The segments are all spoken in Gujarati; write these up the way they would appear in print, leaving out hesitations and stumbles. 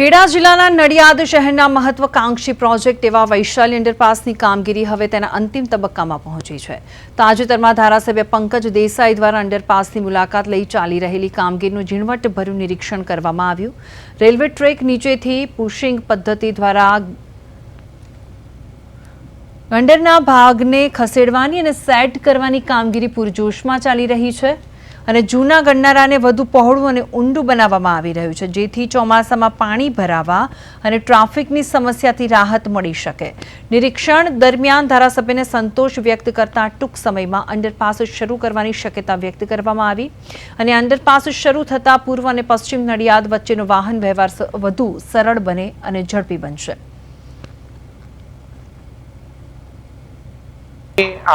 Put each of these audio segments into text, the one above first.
ખેડા જિલ્લાના નડિયાદ શહેરના મહત્વાકાંક્ષી પ્રોજેક્ટ એવા વૈશાલી અંડરપાસની કામગીરી હવે તેના અંતિમ તબક્કામાં પહોંચી છે। તાજેતરમાં ધારાસભ્ય પંકજ દેસાઈ દ્વારા અંડરપાસની મુલાકાત લઈ ચાલી રહેલી કામગીરીનું ઝીણવટભર્યું નિરીક્ષણ કરવામાં આવ્યું। રેલવે ટ્રેક નીચેથી પુશિંગ પદ્ધતિ દ્વારા અંડરના ભાગને ખસેડવાની અને સેટ કરવાની કામગીરી પૂરજોશમાં ચાલી રહી છે અને જૂના ગરનાળાને વધુ પહોળું અને ઊંડું બનાવવામાં આવી રહ્યું છે, જેથી ચોમાસામાં પાણી ભરાવા અને ટ્રાફિકની સમસ્યાથી રાહત મળી શકે। નિરીક્ષણ દરમિયાન ધારાસભ્યને સંતોષ વ્યક્ત કરતા ટૂંક સમયમાં અંડરપાસ શરૂ કરવાની શક્યતા વ્યક્ત કરવામાં આવી અને અંડરપાસ શરૂ થતાં પૂર્વ અને પશ્ચિમ નડિયાદ વચ્ચેનો વાહન વ્યવહાર વધુ સરળ બને અને ઝડપી બનશે।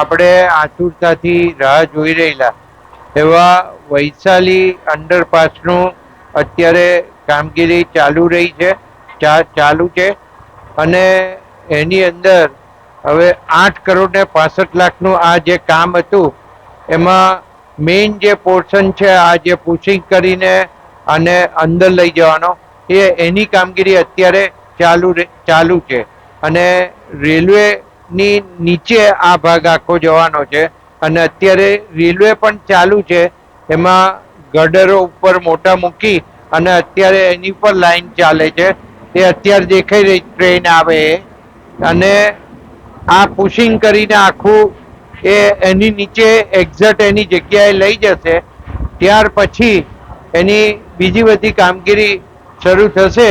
આપણે આતુરતાથી રાહ જોઈ રહેલા એવા વૈશાલી અંડરપાસનું અત્યારે કામગીરી ચાલુ છે અને એની અંદર હવે 8 કરોડ ને 65 લાખનું આ જે કામ હતું એમાં મેઇન જે પોર્શન છે, આ જે પુશિંગ કરીને અને અંદર લઈ જવાનો એની કામગીરી અત્યારે ચાલુ છે અને રેલવેની નીચે આ ભાગ આખો જવાનો છે અને અત્યારે રેલવે પણ ચાલુ છે। એમાં ગડરો ઉપર મોટા મૂકી અને અત્યારે એની પર લાઈન ચાલે છે। એ અત્યારે દેખાઈ રહી ટ્રેન આવે અને આ પુશિંગ કરીને આખું એની નીચે એક્ઝેક્ટ એની જગ્યાએ લઈ જશે। ત્યાર પછી એની બીજી બધી કામગીરી શરૂ થશે।